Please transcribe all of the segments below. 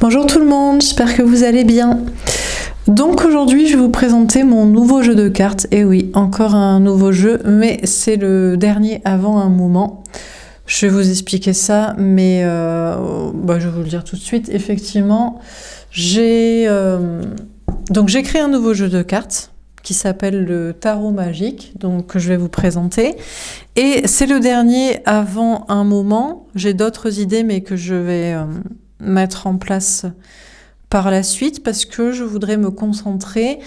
Bonjour tout le monde, j'espère que vous allez bien. Donc aujourd'hui je vais vous présenter mon nouveau jeu de cartes. Et oui, encore un nouveau jeu, mais c'est le dernier avant un moment. Je vais vous expliquer ça, mais je vais vous le dire tout de suite. Effectivement, j'ai créé un nouveau jeu de cartes qui s'appelle le Tarot Magique, donc que je vais vous présenter. Et c'est le dernier avant un moment. J'ai d'autres idées, mais que je vais mettre en place par la suite parce que je voudrais me concentrer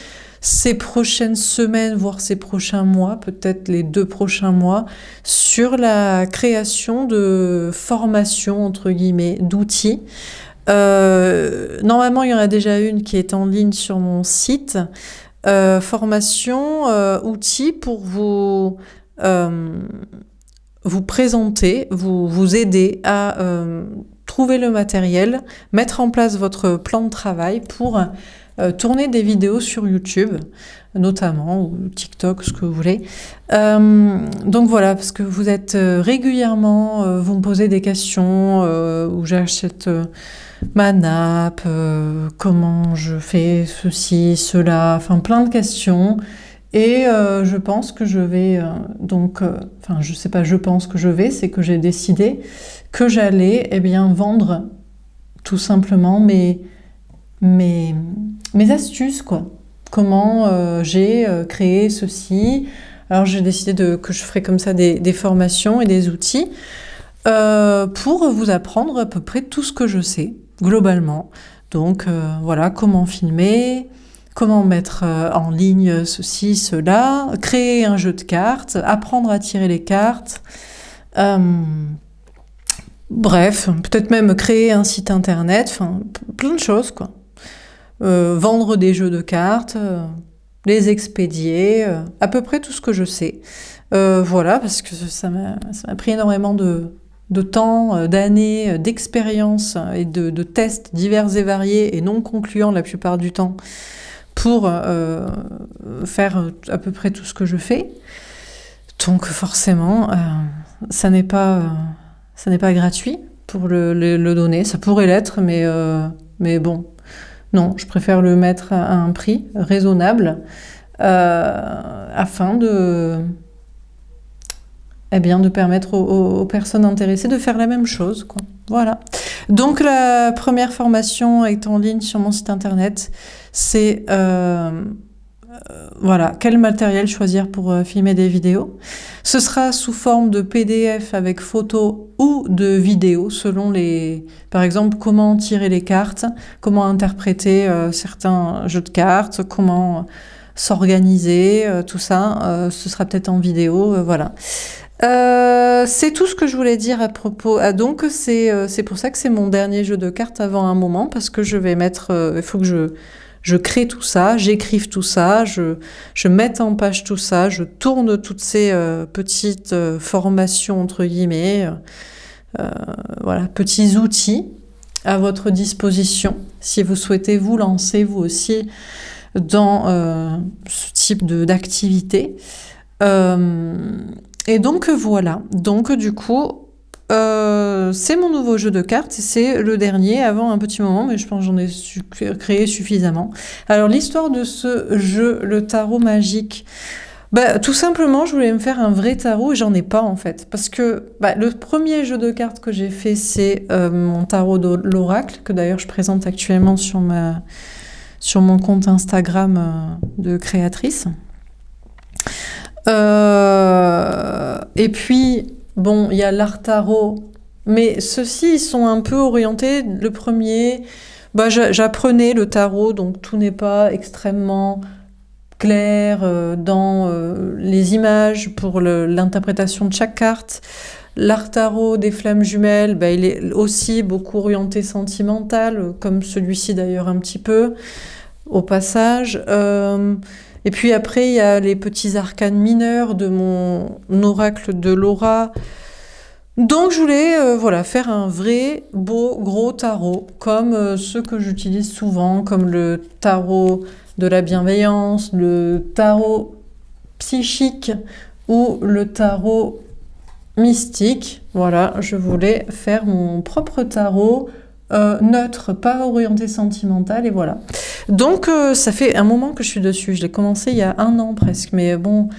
ces prochaines semaines, voire ces prochains mois, peut-être les 2 prochains mois, sur la création de formations, entre guillemets, d'outils. Normalement, il y en a déjà une qui est en ligne sur mon site. Formation, outils pour vous présenter, vous aider à trouver le matériel, mettre en place votre plan de travail pour tourner des vidéos sur YouTube, notamment, ou TikTok, ce que vous voulez. Donc voilà, parce que vous êtes régulièrement, vous me posez des questions, où j'achète ma nappe, comment je fais ceci, cela, enfin plein de questions. Et je pense que je vais je sais pas, je pense que je vais, c'est que j'ai décidé que j'allais vendre tout simplement mes astuces, quoi. Comment j'ai créé ceci. Alors j'ai décidé que je ferai comme ça des formations et des outils pour vous apprendre à peu près tout ce que je sais, globalement. Donc voilà, comment filmer, comment mettre en ligne ceci, cela, créer un jeu de cartes, apprendre à tirer les cartes, bref, peut-être même créer un site internet, enfin plein de choses, quoi. Vendre des jeux de cartes, les expédier, à peu près tout ce que je sais. Voilà, parce que ça m'a pris énormément de temps, d'années, d'expérience et de tests divers et variés et non concluants la plupart du temps pour faire à peu près tout ce que je fais. Donc forcément, ça n'est pas gratuit pour le donner. Ça pourrait l'être, mais bon, non, je préfère le mettre à un prix raisonnable afin de permettre aux personnes intéressées de faire la même chose, quoi. Voilà. Donc la première formation est en ligne sur mon site internet. C'est quel matériel choisir pour filmer des vidéos. Ce sera sous forme de PDF avec photos ou de vidéos selon par exemple, comment tirer les cartes, comment interpréter certains jeux de cartes, comment s'organiser, tout ça. Ce sera peut-être en vidéo, voilà. C'est tout ce que je voulais dire à propos. Donc c'est pour ça que c'est mon dernier jeu de cartes avant un moment, parce que je vais mettre, il faut que je crée tout ça, j'écrive tout ça, je mette en page tout ça, je tourne toutes ces petites formations entre guillemets, petits outils à votre disposition si vous souhaitez vous lancer vous aussi dans ce type d'activité. Et donc voilà, donc du coup, c'est mon nouveau jeu de cartes, c'est le dernier avant un petit moment, mais je pense que j'en ai créé suffisamment. Alors l'histoire de ce jeu, le tarot magique, tout simplement, je voulais me faire un vrai tarot et j'en ai pas en fait, parce que le premier jeu de cartes que j'ai fait, c'est mon tarot de l'oracle, que d'ailleurs je présente actuellement sur mon compte Instagram de créatrice. Et puis, bon, il y a l'art tarot, mais ceux-ci, ils sont un peu orientés. Le premier, j'apprenais le tarot, donc tout n'est pas extrêmement clair dans les images pour l'interprétation de chaque carte. L'art tarot des flammes jumelles, il est aussi beaucoup orienté sentimental, comme celui-ci d'ailleurs un petit peu, au passage. Et puis après, il y a les petits arcanes mineurs de mon oracle de Laura. Donc je voulais faire un vrai beau gros tarot, comme ceux que j'utilise souvent, comme le tarot de la bienveillance, le tarot psychique ou le tarot mystique. Voilà, je voulais faire mon propre tarot neutre, pas orienté sentimental, et voilà. Donc ça fait un moment que je suis dessus, je l'ai commencé il y a 1 an presque, mais bon,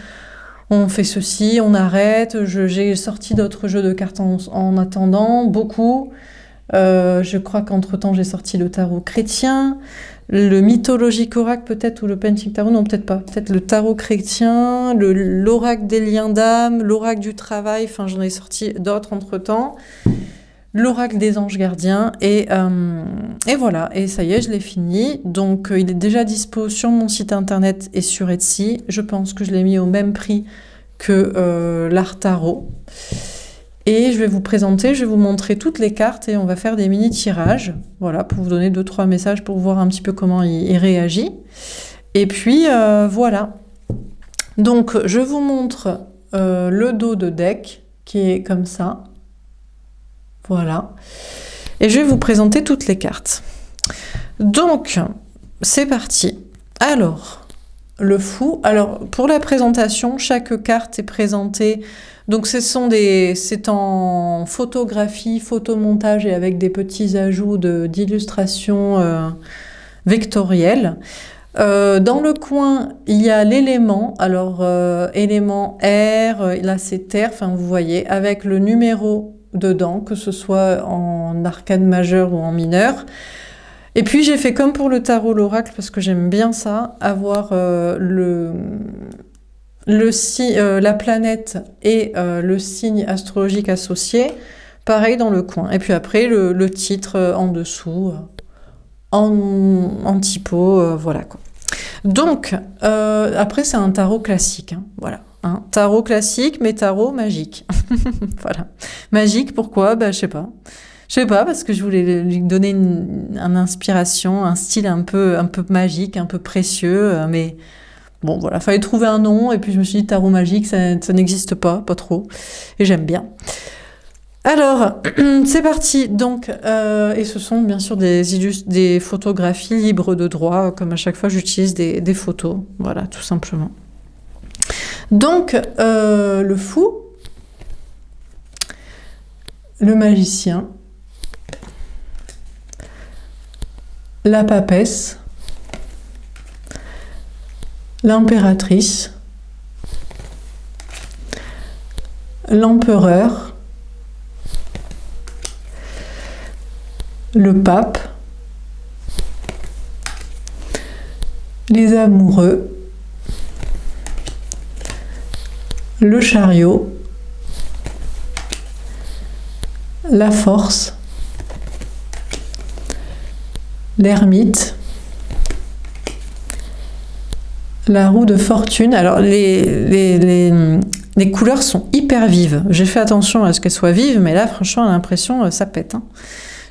on fait ceci, on arrête, j'ai sorti d'autres jeux de cartes en attendant, beaucoup. Je crois qu'entre-temps j'ai sorti le tarot chrétien, le mythologique oracle peut-être, ou le Painting Tarot, non peut-être pas, peut-être le tarot chrétien, l'oracle des liens d'âme, l'oracle du travail, enfin j'en ai sorti d'autres entre-temps, l'oracle des anges gardiens, et voilà, et ça y est, je l'ai fini. Donc il est déjà dispo sur mon site internet et sur Etsy. Je pense que je l'ai mis au même prix que l'art tarot. Et je vais vous présenter, je vais vous montrer toutes les cartes et on va faire des mini tirages, voilà, pour vous donner 2-3 messages pour voir un petit peu comment il réagit. Et puis voilà. Donc je vous montre le dos de deck qui est comme ça. Voilà. Et je vais vous présenter toutes les cartes. Donc, c'est parti. Alors, le fou. Alors, pour la présentation, chaque carte est présentée. Donc, c'est en photographie, photomontage et avec des petits ajouts d'illustrations vectorielles. Dans le coin, il y a l'élément. Alors, élément air, là c'est terre, enfin vous voyez, avec le numéro dedans, que ce soit en arcane majeur ou en mineur. Et puis j'ai fait comme pour le tarot l'oracle, parce que j'aime bien ça, avoir la planète et le signe astrologique associé, pareil dans le coin. Et puis après le titre en dessous, en typo, voilà quoi. Donc après c'est un tarot classique, hein, voilà. Hein, tarot classique, mais tarot magique. Voilà. Magique, pourquoi? Je sais pas. Je sais pas, parce que je voulais lui donner une inspiration, un style un peu magique, un peu précieux, mais bon, voilà, fallait trouver un nom, et puis je me suis dit, tarot magique, ça n'existe pas trop, et j'aime bien. Alors, c'est parti. Donc, et ce sont bien sûr des photographies libres de droit, comme à chaque fois j'utilise des photos, voilà, tout simplement. Donc, le fou, le magicien, la papesse, l'impératrice, l'empereur, le pape, les amoureux, le chariot, la force, l'ermite, la roue de fortune. Alors les couleurs sont hyper vives. J'ai fait attention à ce qu'elles soient vives, mais là franchement, j'ai l'impression ça pète. Hein.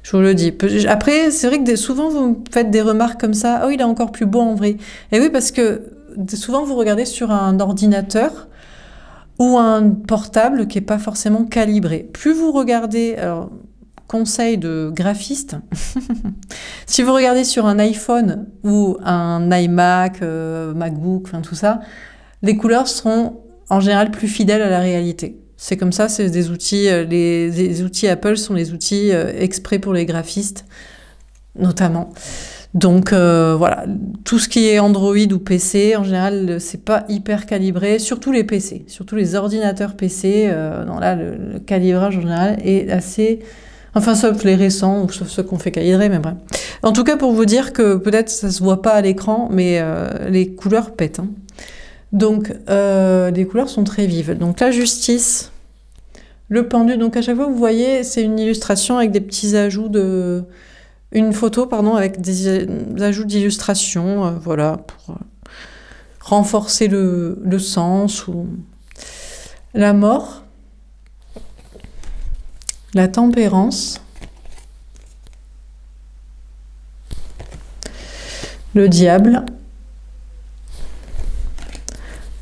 Je vous le dis. Après, c'est vrai que souvent vous me faites des remarques comme ça. Oh, il est encore plus beau en vrai. Et oui, parce que souvent vous regardez sur un ordinateur ou un portable qui n'est pas forcément calibré. Plus vous regardez, alors, conseil de graphiste, si vous regardez sur un iPhone ou un iMac, MacBook, enfin tout ça, les couleurs seront en général plus fidèles à la réalité. C'est comme ça, c'est des outils, les outils Apple sont les outils exprès pour les graphistes, notamment. Donc voilà, tout ce qui est Android ou PC, en général, c'est pas hyper calibré, surtout les PC, surtout les ordinateurs PC. Non, là, le calibrage en général est assez... Enfin, sauf les récents, ou sauf ceux qu'on fait calibrer, mais bref. En tout cas, pour vous dire que peut-être ça se voit pas à l'écran, mais les couleurs pètent. Hein. Donc, les couleurs sont très vives. Donc, la justice, le pendu. Donc, à chaque fois, vous voyez, c'est une illustration avec des petits ajouts de... Une photo, pardon, avec des ajouts d'illustration, voilà, pour renforcer le sens. Ou... La mort, la tempérance, le diable,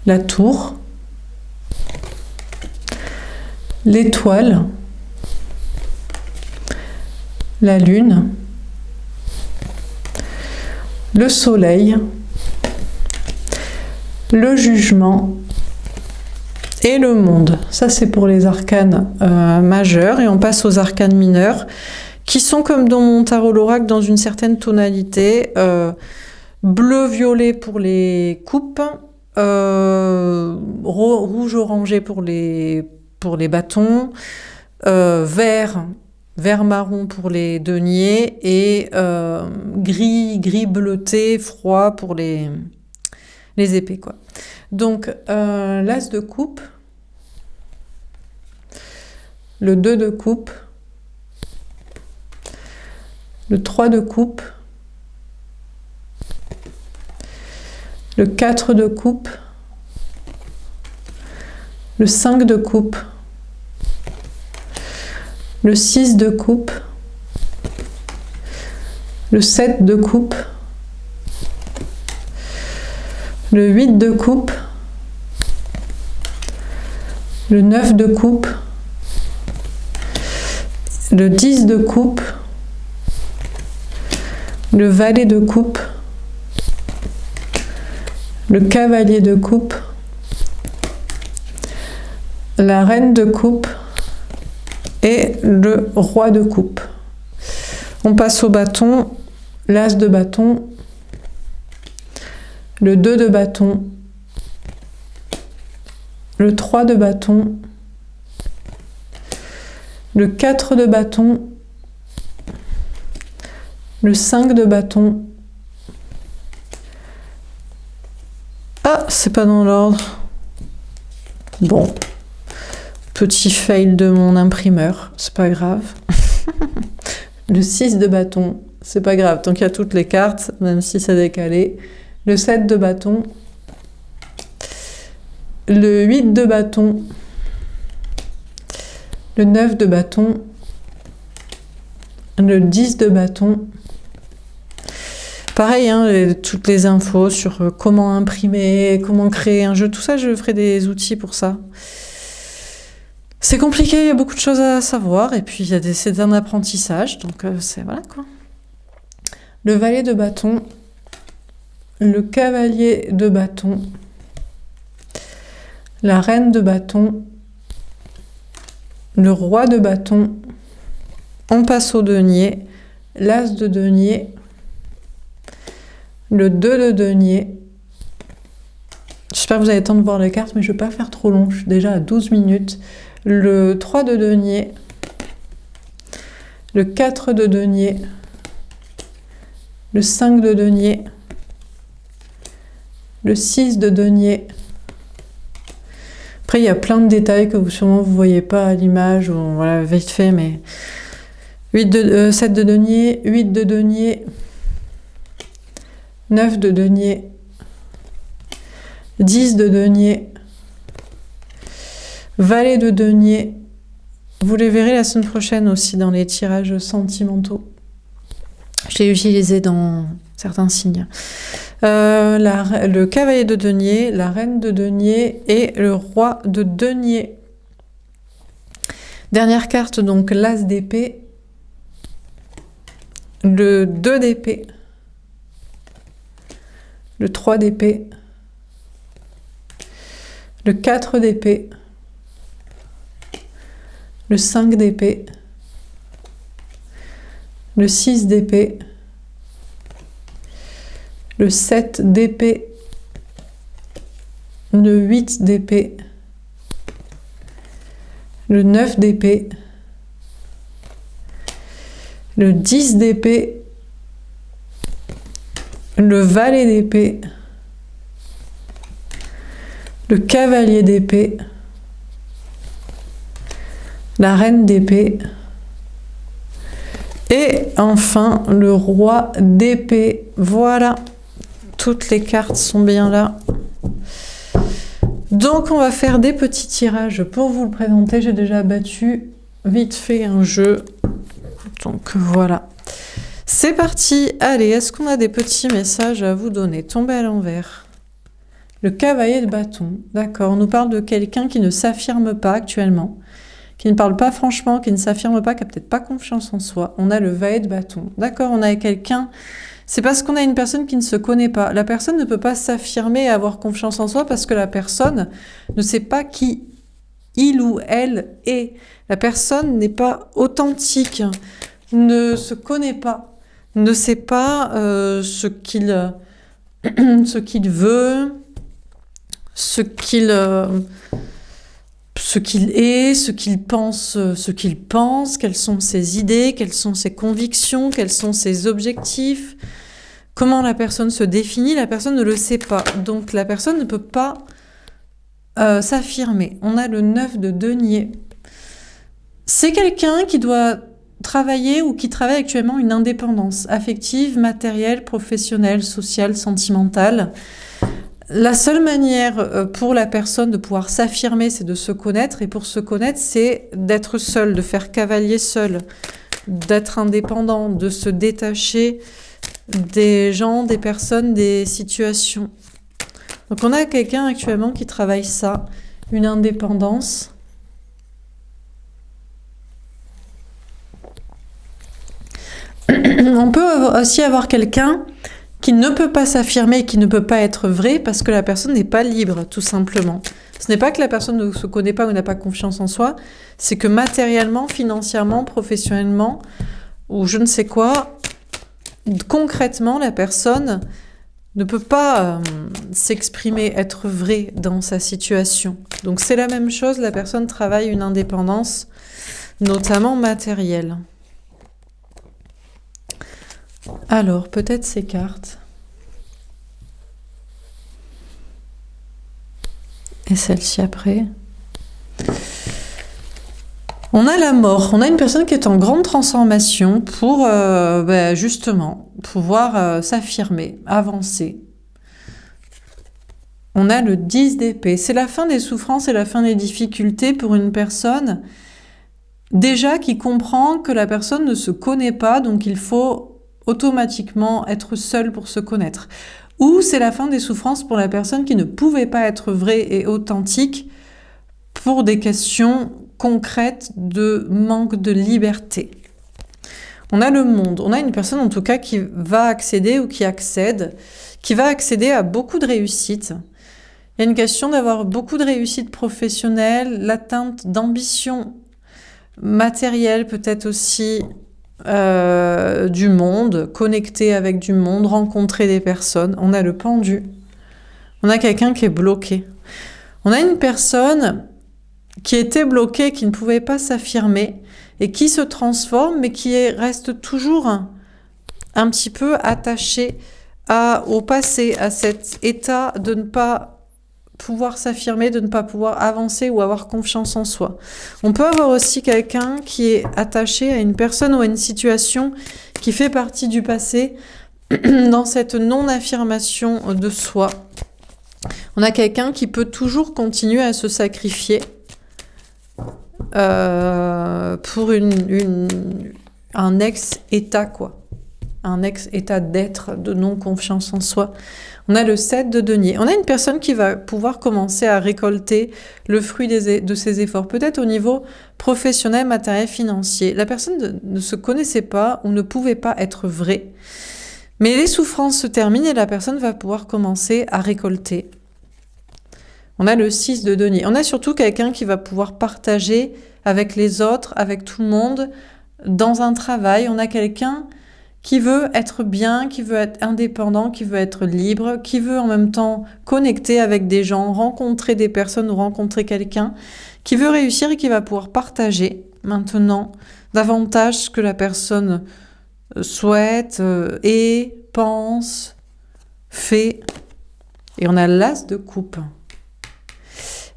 la tour, l'étoile, la lune, le soleil, le jugement et le monde. Ça, c'est pour les arcanes majeurs. Et on passe aux arcanes mineurs, qui sont comme dans mon tarot l'oracle dans une certaine tonalité. Bleu-violet pour les coupes, rouge-orangé pour les bâtons, vert-marron pour les deniers et gris bleuté, froid pour les épées, quoi. Donc, l'as de coupe, le 2 de coupe, le 3 de coupe, le 4 de coupe, le 5 de coupe, le 6 de coupe, le 7 de coupe, le 8 de coupe, le 9 de coupe, le 10 de coupe, le valet de coupe, le cavalier de coupe, la reine de coupe et le roi de coupe. On passe au bâton, l'as de bâton, le 2 de bâton, le 3 de bâton, le 4 de bâton, le 5 de bâton. Ah, c'est pas dans l'ordre. Bon. Petit fail de mon imprimeur, c'est pas grave. Le 6 de bâton, c'est pas grave, tant qu'il y a toutes les cartes, même si c'est décalé. Le 7 de bâton. Le 8 de bâton. Le 9 de bâton. Le 10 de bâton. Pareil, hein, toutes les infos sur comment imprimer, comment créer un jeu, tout ça, je ferai des outils pour ça. C'est compliqué, il y a beaucoup de choses à savoir, et puis c'est un apprentissage, donc c'est voilà quoi. Le valet de bâton, le cavalier de bâton, la reine de bâton, le roi de bâton, on passe au denier, l'as de denier, le 2 de denier. J'espère que vous avez le temps de voir les cartes, mais je ne vais pas faire trop long, je suis déjà à 12 minutes. Le 3 de denier, le 4 de denier, le 5 de denier, le 6 de denier. Après, il y a plein de détails que sûrement vous ne voyez pas à l'image, ou voilà, vite fait, mais 7 de denier, 8 de denier, 9 de denier, 10 de denier, valet de denier. Vous les verrez la semaine prochaine aussi dans les tirages sentimentaux. Je l'ai utilisé dans certains signes. Le cavalier de denier, la reine de denier et le roi de denier. Dernière carte, donc l'as d'épée, le 2 d'épée, le 3 d'épée, le 4 d'épée, le 5 d'épée, le 6 d'épée, le 7 d'épée, le 8 d'épée, le 9 d'épée, le 10 d'épée, le valet d'épée, le cavalier d'épée, la reine d'épée et enfin le roi d'épée. Voilà, toutes les cartes sont bien là. Donc on va faire des petits tirages pour vous le présenter. J'ai déjà battu vite fait un jeu, donc voilà, c'est parti. Allez, est-ce qu'on a des petits messages à vous donner? Tombez à l'envers. Le cavalier de bâton, d'accord, on nous parle de quelqu'un qui ne s'affirme pas actuellement, qui ne parle pas franchement, qui ne s'affirme pas, qui n'a peut-être pas confiance en soi. On a le valet de bâton, d'accord, on a quelqu'un, c'est parce qu'on a une personne qui ne se connaît pas. La personne ne peut pas s'affirmer et avoir confiance en soi parce que la personne ne sait pas qui il ou elle est. La personne n'est pas authentique. ne se connaît pas, ne sait pas ce qu'il veut, ce qu'il est, ce qu'il pense, quelles sont ses idées, quelles sont ses convictions, quels sont ses objectifs, comment la personne se définit, la personne ne le sait pas. Donc la personne ne peut pas s'affirmer. On a le 9 de denier. C'est quelqu'un qui doit travailler ou qui travaille actuellement une indépendance affective, matérielle, professionnelle, sociale, sentimentale. La seule manière pour la personne de pouvoir s'affirmer, c'est de se connaître. Et pour se connaître, c'est d'être seul, de faire cavalier seul, d'être indépendant, de se détacher des gens, des personnes, des situations. Donc on a quelqu'un actuellement qui travaille ça, une indépendance. On peut aussi avoir quelqu'un qui ne peut pas s'affirmer, qui ne peut pas être vrai parce que la personne n'est pas libre, tout simplement. Ce n'est pas que la personne ne se connaît pas ou n'a pas confiance en soi, c'est que matériellement, financièrement, professionnellement, ou je ne sais quoi, concrètement, la personne ne peut pas s'exprimer, être vraie dans sa situation. Donc c'est la même chose, la personne travaille une indépendance, notamment matérielle. Alors, peut-être ces cartes. Et celle-ci après. On a la mort. On a une personne qui est en grande transformation pour justement pouvoir s'affirmer, avancer. On a le 10 d'épée. C'est la fin des souffrances et la fin des difficultés pour une personne déjà qui comprend que la personne ne se connaît pas, donc il faut automatiquement être seul pour se connaître. Ou c'est la fin des souffrances pour la personne qui ne pouvait pas être vraie et authentique pour des questions concrètes de manque de liberté. On a le monde, on a une personne en tout cas qui va accéder ou qui accède, qui va accéder à beaucoup de réussite. Il y a une question d'avoir beaucoup de réussite professionnelle, l'atteinte d'ambitions matérielles, peut-être aussi du monde, connecter avec du monde, rencontrer des personnes. On a le pendu. On a quelqu'un qui est bloqué. On a une personne qui était bloquée, qui ne pouvait pas s'affirmer et qui se transforme, mais qui reste toujours un petit peu attachée au passé, à cet état de ne pas pouvoir s'affirmer, de ne pas pouvoir avancer ou avoir confiance en soi. On peut avoir aussi quelqu'un qui est attaché à une personne ou à une situation qui fait partie du passé dans cette non-affirmation de soi. On a quelqu'un qui peut toujours continuer à se sacrifier pour un ex-état, quoi. Un ex-état d'être, de non-confiance en soi. On a le 7 de denier. On a une personne qui va pouvoir commencer à récolter le fruit de ses efforts, peut-être au niveau professionnel, matériel, financier. La personne ne se connaissait pas ou ne pouvait pas être vraie. Mais les souffrances se terminent et la personne va pouvoir commencer à récolter. On a le 6 de denier. On a surtout quelqu'un qui va pouvoir partager avec les autres, avec tout le monde, dans un travail. On a quelqu'un qui veut être bien, qui veut être indépendant, qui veut être libre, qui veut en même temps connecter avec des gens, rencontrer des personnes ou rencontrer quelqu'un, qui veut réussir et qui va pouvoir partager maintenant davantage ce que la personne souhaite, pense, fait. Et on a l'as de coupe.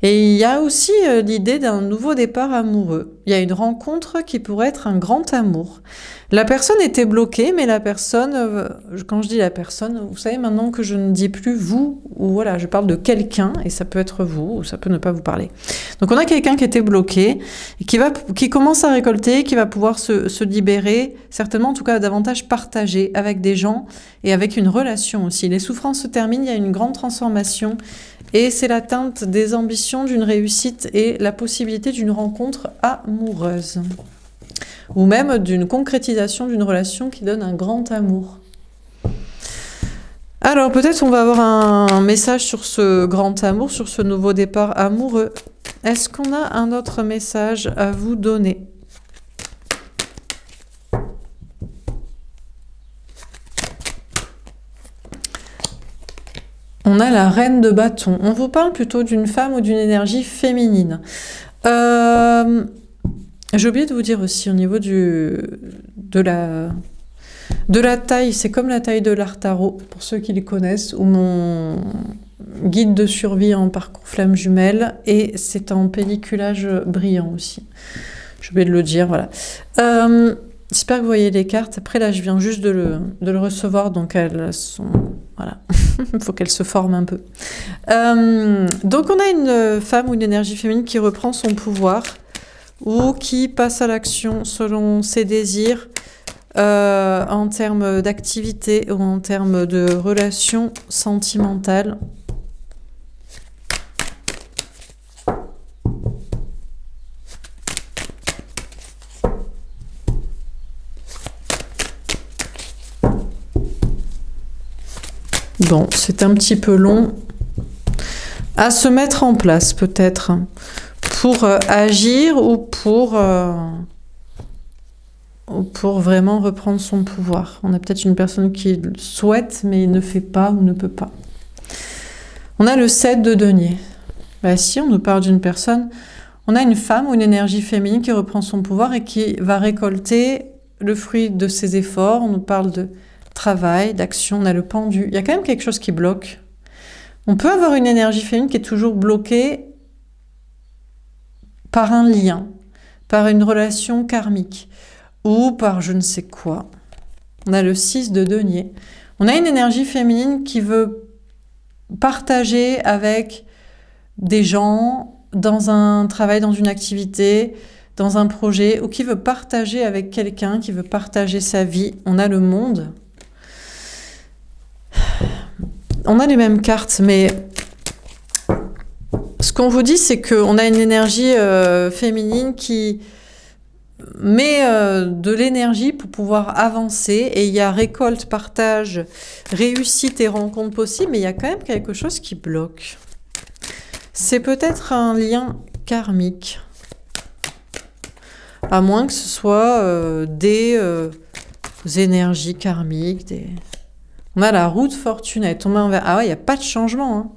Et il y a aussi l'idée d'un nouveau départ amoureux. Il y a une rencontre qui pourrait être un grand amour. La personne était bloquée, mais la personne, quand je dis la personne, vous savez maintenant que je ne dis plus vous, ou voilà, je parle de quelqu'un, et ça peut être vous, ou ça peut ne pas vous parler. Donc on a quelqu'un qui était bloqué, et qui commence à récolter, qui va pouvoir se libérer, certainement en tout cas davantage partager avec des gens, et avec une relation aussi. Les souffrances se terminent, il y a une grande transformation, et c'est l'atteinte des ambitions d'une réussite et la possibilité d'une rencontre amoureuse. Ou même d'une concrétisation d'une relation qui donne un grand amour. Alors peut-être on va avoir un message sur ce grand amour, sur ce nouveau départ amoureux. Est-ce qu'on a un autre message à vous donner ? On a la reine de bâton. On vous parle plutôt d'une femme ou d'une énergie féminine. J'ai oublié de vous dire aussi au niveau de la taille, c'est comme la taille de l'art tarot, pour ceux qui les connaissent, ou mon guide de survie en parcours flamme jumelle, et c'est en pelliculage brillant aussi. J'ai oublié de le dire, voilà. J'espère que vous voyez les cartes. Après, là, je viens juste de le recevoir, donc elles sont... Voilà, il faut qu'elles se forment un peu. Donc, on a une femme ou une énergie féminine qui reprend son pouvoir ou qui passe à l'action selon ses désirs en termes d'activité ou en termes de relations sentimentales. Bon, c'est un petit peu long à se mettre en place peut-être pour agir ou pour vraiment reprendre son pouvoir. On a peut-être une personne qui souhaite mais ne fait pas ou ne peut pas. On a le 7 de denier. Bah, si on nous parle d'une personne, on a une femme ou une énergie féminine qui reprend son pouvoir et qui va récolter le fruit de ses efforts. On nous parle de travail, d'action, on a le pendu. Il y a quand même quelque chose qui bloque. On peut avoir une énergie féminine qui est toujours bloquée par un lien, par une relation karmique ou par je ne sais quoi. On a le 6 de denier. On a une énergie féminine qui veut partager avec des gens dans un travail, dans une activité, dans un projet, ou qui veut partager avec quelqu'un, qui veut partager sa vie. On a le monde. On a les mêmes cartes, mais ce qu'on vous dit, c'est qu'on a une énergie féminine qui met de l'énergie pour pouvoir avancer, et il y a récolte, partage, réussite et rencontre possible, mais il y a quand même quelque chose qui bloque. C'est peut-être un lien karmique, à moins que ce soit des énergies karmiques, On a la roue de fortune, elle est tombée envers... Ah ouais, il n'y a pas de changement. Hein.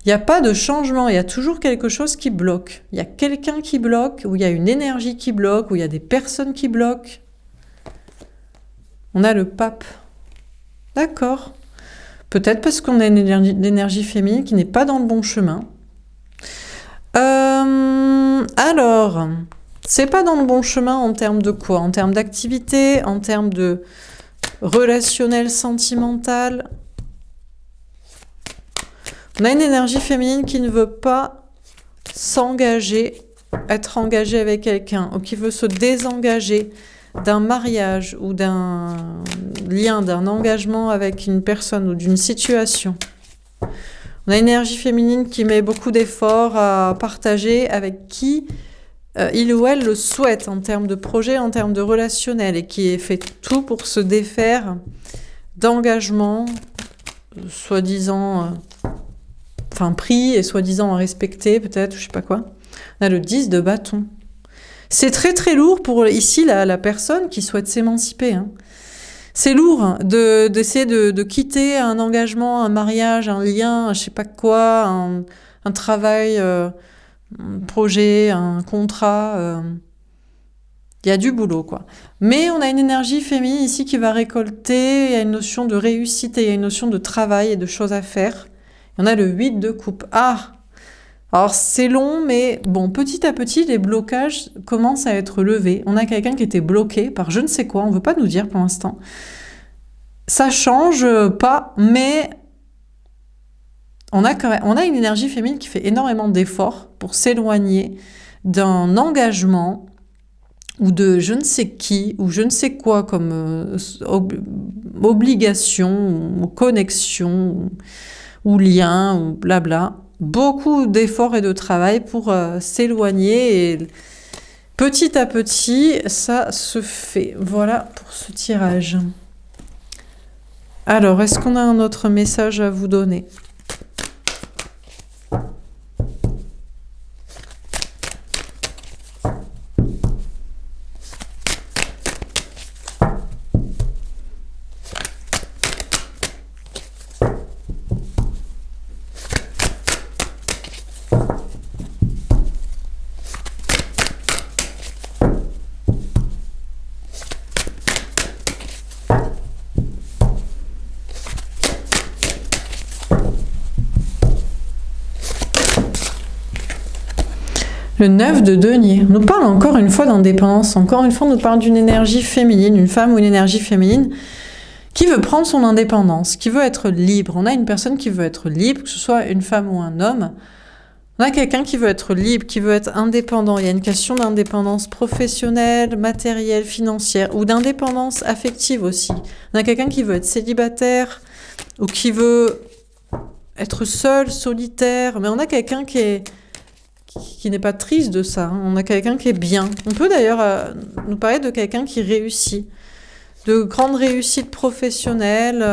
Il n'y a pas de changement, il y a toujours quelque chose qui bloque. Il y a quelqu'un qui bloque, ou il y a une énergie qui bloque, ou il y a des personnes qui bloquent. On a le pape. D'accord. Peut-être parce qu'on a une énergie féminine qui n'est pas dans le bon chemin. Alors, c'est pas dans le bon chemin en termes de quoi? En termes d'activité, en termes de relationnel, sentimental. On a une énergie féminine qui ne veut pas s'engager, être engagée avec quelqu'un, ou qui veut se désengager d'un mariage ou d'un lien, d'un engagement avec une personne ou d'une situation. On a une énergie féminine qui met beaucoup d'efforts à partager avec qui il ou elle le souhaite en termes de projet, en termes de relationnel, et qui fait tout pour se défaire d'engagements soi-disant pris et soi-disant respectés, peut-être, je sais pas quoi. On a le 10 de bâton. C'est très très lourd pour ici la personne qui souhaite s'émanciper. Hein. C'est lourd d'essayer de quitter un engagement, un mariage, un lien, je sais pas quoi, un travail, un projet, un contrat. Il y a du boulot, quoi. Mais on a une énergie féminine ici qui va récolter, il y a une notion de réussite, et il y a une notion de travail et de choses à faire. Et on a le 8 de coupe. Ah! Alors c'est long, mais bon, petit à petit, les blocages commencent à être levés. On a quelqu'un qui était bloqué par je ne sais quoi, on ne veut pas nous dire pour l'instant. Ça change pas, mais on a une énergie féminine qui fait énormément d'efforts pour s'éloigner d'un engagement ou de je ne sais qui, ou je ne sais quoi comme obligation, ou connexion, ou lien, ou blabla. Beaucoup d'efforts et de travail pour s'éloigner, et petit à petit, ça se fait. Voilà pour ce tirage. Alors, est-ce qu'on a un autre message à vous donner ? Le 9 de denier. On nous parle encore une fois d'indépendance. Encore une fois, on nous parle d'une énergie féminine, une femme ou une énergie féminine qui veut prendre son indépendance, qui veut être libre. On a une personne qui veut être libre, que ce soit une femme ou un homme. On a quelqu'un qui veut être libre, qui veut être indépendant. Il y a une question d'indépendance professionnelle, matérielle, financière, ou d'indépendance affective aussi. On a quelqu'un qui veut être célibataire, ou qui veut être seul, solitaire. Mais on a quelqu'un qui n'est pas triste de ça. On a quelqu'un qui est bien. On peut d'ailleurs nous parler de quelqu'un qui réussit. De grandes réussites professionnelles,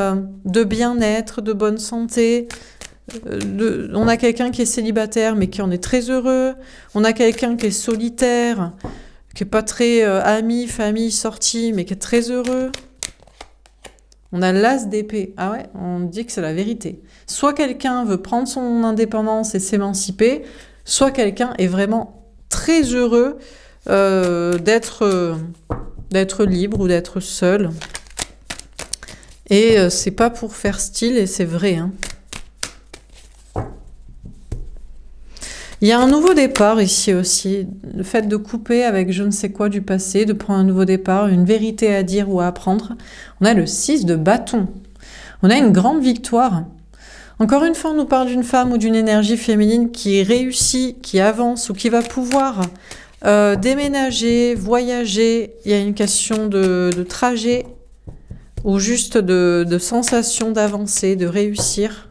de bien-être, de bonne santé. On a quelqu'un qui est célibataire mais qui en est très heureux. On a quelqu'un qui est solitaire, qui n'est pas très ami, famille, sortie, mais qui est très heureux. On a l'as d'épée. Ah ouais, on dit que c'est la vérité. Soit quelqu'un veut prendre son indépendance et s'émanciper, soit quelqu'un est vraiment très heureux d'être libre ou d'être seul. Et c'est pas pour faire style, et c'est vrai. Hein. Il y a un nouveau départ ici aussi. Le fait de couper avec je ne sais quoi du passé, de prendre un nouveau départ, une vérité à dire ou à apprendre. On a le 6 de bâton. On a une grande victoire. Encore une fois, on nous parle d'une femme ou d'une énergie féminine qui réussit, qui avance ou qui va pouvoir déménager, voyager. Il y a une question de trajet ou juste de sensation d'avancer, de réussir.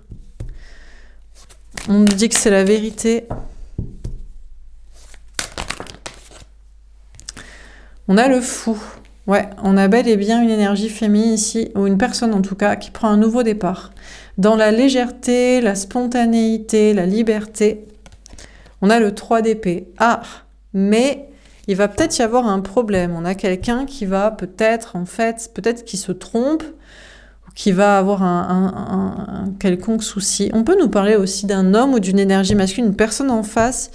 On nous dit que c'est la vérité. On a le fou. Ouais, on a bel et bien une énergie féminine ici, ou une personne en tout cas, qui prend un nouveau départ. Dans la légèreté, la spontanéité, la liberté. On a le 3 d'épée. Ah, mais il va peut-être y avoir un problème. On a quelqu'un qui va peut-être qui se trompe, ou qui va avoir un quelconque souci. On peut nous parler aussi d'un homme ou d'une énergie masculine, une personne en face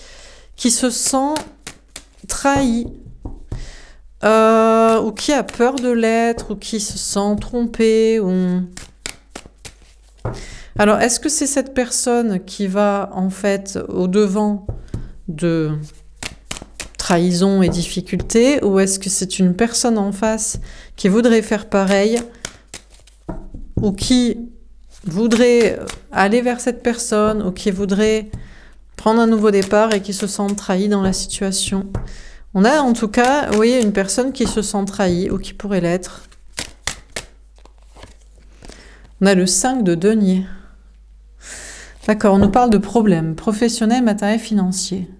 qui se sent trahi, ou qui a peur de l'être, ou qui se sent trompé. Alors, est-ce que c'est cette personne qui va en fait au-devant de trahison et difficultés, ou est-ce que c'est une personne en face qui voudrait faire pareil, ou qui voudrait aller vers cette personne, ou qui voudrait prendre un nouveau départ et qui se sent trahi dans la situation? On a en tout cas, vous voyez, une personne qui se sent trahie, ou qui pourrait l'être. On a le 5 de denier. D'accord, on nous parle de problèmes professionnels, matériels, financiers.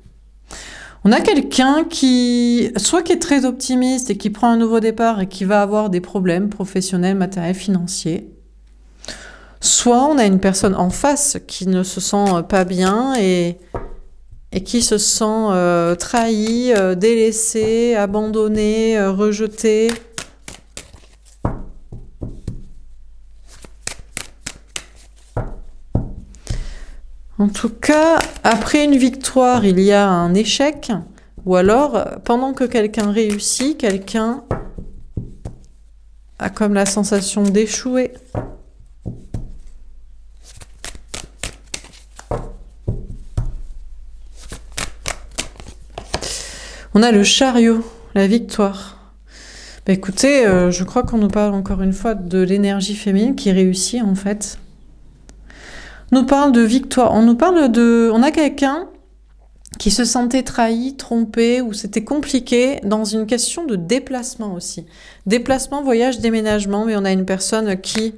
On a quelqu'un qui est très optimiste et qui prend un nouveau départ et qui va avoir des problèmes professionnels, matériels, financiers. Soit on a une personne en face qui ne se sent pas bien et qui se sent trahi, délaissé, abandonné, rejeté. En tout cas, après une victoire, il y a un échec, ou alors, pendant que quelqu'un réussit, quelqu'un a comme la sensation d'échouer. On a le chariot, la victoire. Bah écoutez, je crois qu'on nous parle encore une fois de l'énergie féminine qui réussit en fait. On nous parle de victoire, on a quelqu'un qui se sentait trahi, trompé, ou c'était compliqué dans une question de déplacement aussi. Déplacement, voyage, déménagement, mais on a une personne qui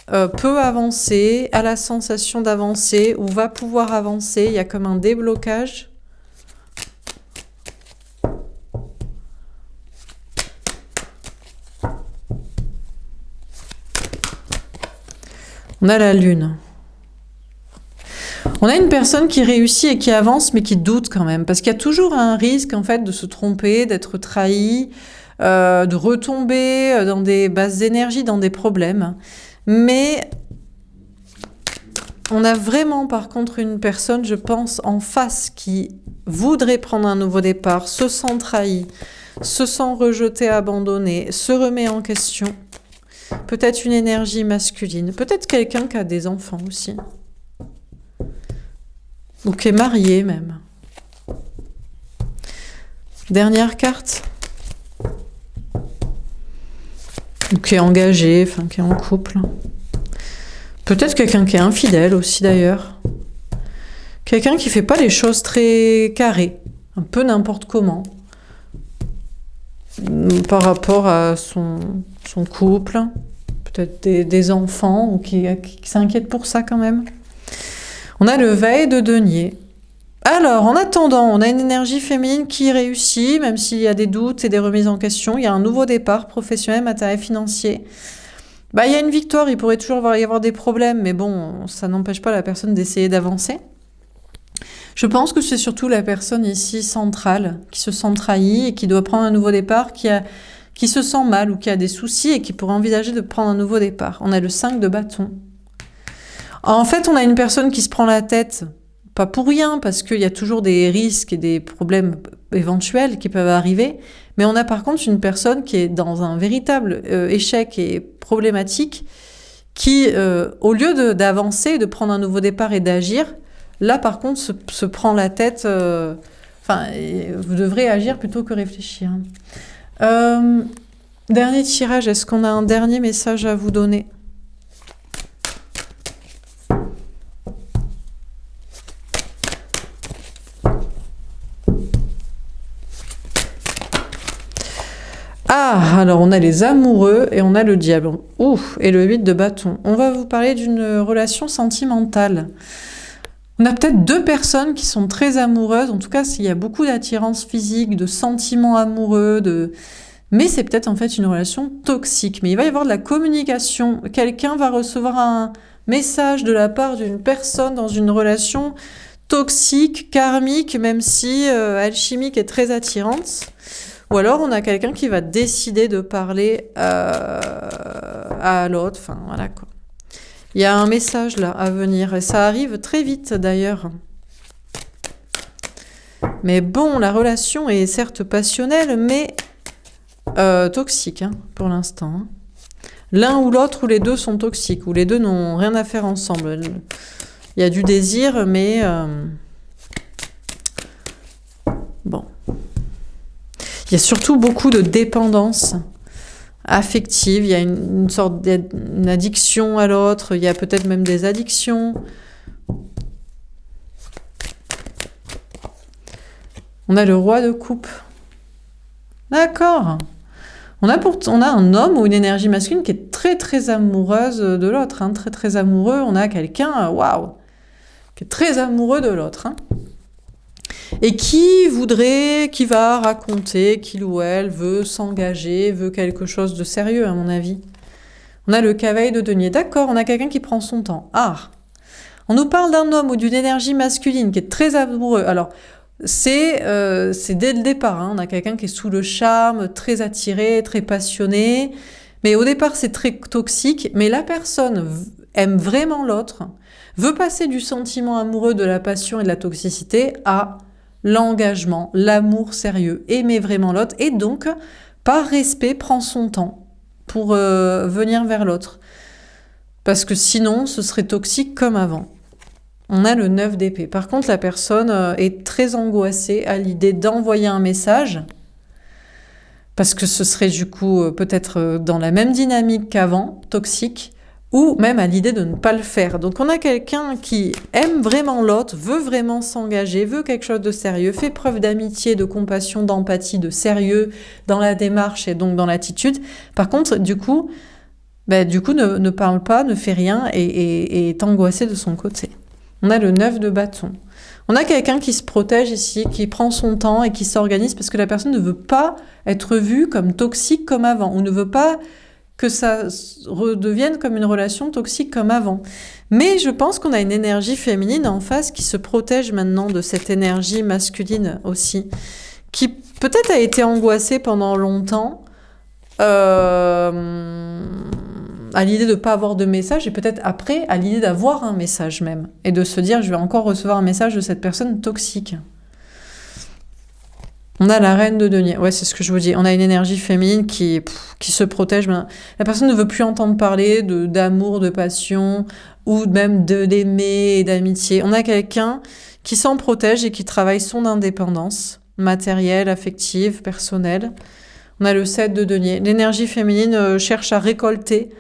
peut avancer, a la sensation d'avancer, ou va pouvoir avancer, il y a comme un déblocage. On a la lune. On a une personne qui réussit et qui avance, mais qui doute quand même, parce qu'il y a toujours un risque en fait de se tromper, d'être trahi, de retomber dans des basses énergies, dans des problèmes. Mais on a vraiment par contre une personne, je pense, en face qui voudrait prendre un nouveau départ, se sent trahi, se sent rejeté, abandonné, se remet en question. Peut-être une énergie masculine, peut-être quelqu'un qui a des enfants aussi. Ou qui est marié même. Dernière carte. Ou qui est engagé, enfin qui est en couple. Peut-être quelqu'un qui est infidèle aussi d'ailleurs. Quelqu'un qui fait pas les choses très carrées, un peu n'importe comment. Par rapport à son couple, peut-être des enfants, ou qui s'inquiètent pour ça quand même. On a le veille de denier. Alors, en attendant, on a une énergie féminine qui réussit, même s'il y a des doutes et des remises en question. Il y a un nouveau départ professionnel, matériel, financier. Il y a une victoire, il pourrait toujours y avoir des problèmes, mais bon, ça n'empêche pas la personne d'essayer d'avancer. Je pense que c'est surtout la personne ici centrale, qui se sent trahie et qui doit prendre un nouveau départ, qui se sent mal ou qui a des soucis et qui pourrait envisager de prendre un nouveau départ. On a le 5 de bâton. En fait, on a une personne qui se prend la tête, pas pour rien, parce qu'il y a toujours des risques et des problèmes éventuels qui peuvent arriver, mais on a par contre une personne qui est dans un véritable échec et problématique, qui, au lieu d'avancer, de prendre un nouveau départ et d'agir, là par contre se prend la tête, vous devrez agir plutôt que réfléchir. Dernier tirage, est-ce qu'on a un dernier message à vous donner ? Ah, alors on a les amoureux et on a le diable. Ouf, et le 8 de bâton. On va vous parler d'une relation sentimentale. On a peut-être deux personnes qui sont très amoureuses. En tout cas, il y a beaucoup d'attirance physique, de sentiments amoureux, mais c'est peut-être en fait une relation toxique. Mais il va y avoir de la communication. Quelqu'un va recevoir un message de la part d'une personne dans une relation toxique, karmique, même si alchimique est très attirante. Ou alors, on a quelqu'un qui va décider de parler à l'autre. Enfin, voilà quoi. Il y a un message là à venir. Et ça arrive très vite d'ailleurs. Mais bon, la relation est certes passionnelle, mais toxique pour l'instant. L'un ou l'autre, ou les deux sont toxiques, ou les deux n'ont rien à faire ensemble. Il y a du désir, mais... bon. Il y a surtout beaucoup de dépendance affective, il y a une sorte d'addiction à l'autre, il y a peut-être même des addictions. On a le roi de coupe. D'accord. On a un homme ou une énergie masculine qui est très très amoureuse de l'autre, très très amoureux. On a quelqu'un, waouh, qui est très amoureux de l'autre. Et qui va raconter qu'il ou elle veut s'engager, veut quelque chose de sérieux, à mon avis. On a le cavalier de denier. D'accord, on a quelqu'un qui prend son temps. Ah, on nous parle d'un homme ou d'une énergie masculine qui est très amoureux. Alors, c'est dès le départ. On a quelqu'un qui est sous le charme, très attiré, très passionné. Mais au départ, c'est très toxique. Mais la personne aime vraiment l'autre, veut passer du sentiment amoureux, de la passion et de la toxicité à l'engagement, l'amour sérieux, aimer vraiment l'autre, et donc, par respect, prend son temps pour venir vers l'autre. Parce que sinon, ce serait toxique comme avant. On a le 9 d'épée. Par contre, la personne est très angoissée à l'idée d'envoyer un message, parce que ce serait du coup peut-être dans la même dynamique qu'avant, toxique, ou même à l'idée de ne pas le faire. Donc on a quelqu'un qui aime vraiment l'autre, veut vraiment s'engager, veut quelque chose de sérieux, fait preuve d'amitié, de compassion, d'empathie, de sérieux dans la démarche et donc dans l'attitude. Par contre, du coup ne parle pas, ne fait rien et est angoissé de son côté. On a le 9 de bâton. On a quelqu'un qui se protège ici, qui prend son temps et qui s'organise parce que la personne ne veut pas être vue comme toxique comme avant, ou ne veut pas que ça redevienne comme une relation toxique comme avant. Mais je pense qu'on a une énergie féminine en face qui se protège maintenant de cette énergie masculine aussi, qui peut-être a été angoissée pendant longtemps à l'idée de ne pas avoir de message, et peut-être après à l'idée d'avoir un message même, et de se dire je vais encore recevoir un message de cette personne toxique. On a la reine de denier. Ouais, c'est ce que je vous dis. On a une énergie féminine qui se protège. La personne ne veut plus entendre parler d'amour, de passion, ou même d'aimer et d'amitié. On a quelqu'un qui s'en protège et qui travaille son indépendance. matérielle, affective, personnelle. On a le 7 de denier. L'énergie féminine cherche à récolter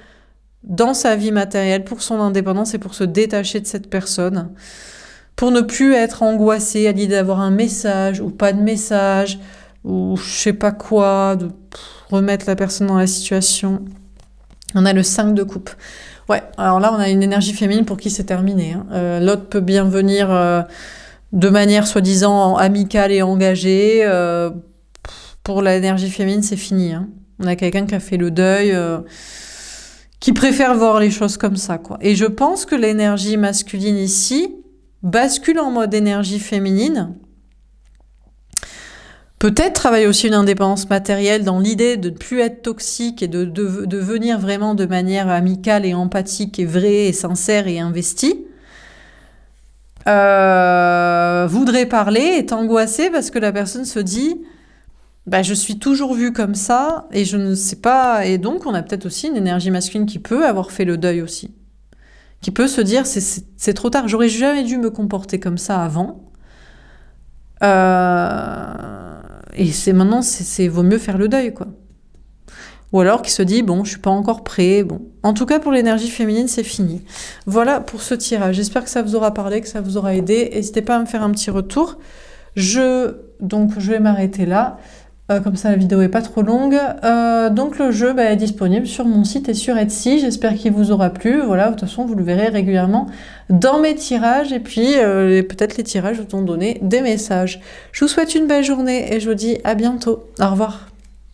dans sa vie matérielle pour son indépendance et pour se détacher de cette personne, pour ne plus être angoissée à l'idée d'avoir un message ou pas de message, ou je sais pas quoi, de remettre la personne dans la situation. On a le 5 de coupe. Ouais, alors là, on a une énergie féminine pour qui c'est terminé. L'autre peut bien venir de manière soi-disant amicale et engagée. Pour l'énergie féminine, c'est fini. On a quelqu'un qui a fait le deuil, qui préfère voir les choses comme ça, quoi. Et je pense que l'énergie masculine ici bascule en mode énergie féminine. Peut-être travailler aussi une indépendance matérielle dans l'idée de ne plus être toxique et de venir vraiment de manière amicale et empathique et vraie et sincère et investie. Voudrait parler, est angoissée parce que la personne se dit je suis toujours vue comme ça et je ne sais pas. Et donc, on a peut-être aussi une énergie masculine qui peut avoir fait le deuil aussi. Qui peut se dire c'est trop tard, j'aurais jamais dû me comporter comme ça avant. Et c'est maintenant, vaut mieux faire le deuil, quoi. Ou alors qui se dit, bon, je suis pas encore prêt. Bon. En tout cas, pour l'énergie féminine, c'est fini. Voilà pour ce tirage. J'espère que ça vous aura parlé, que ça vous aura aidé. N'hésitez pas à me faire un petit retour. Donc, je vais m'arrêter là. Comme ça, la vidéo est pas trop longue. Donc, le jeu est disponible sur mon site et sur Etsy. J'espère qu'il vous aura plu. Voilà, de toute façon, vous le verrez régulièrement dans mes tirages. Et puis, peut-être les tirages vous ont donné des messages. Je vous souhaite une belle journée et je vous dis à bientôt. Au revoir.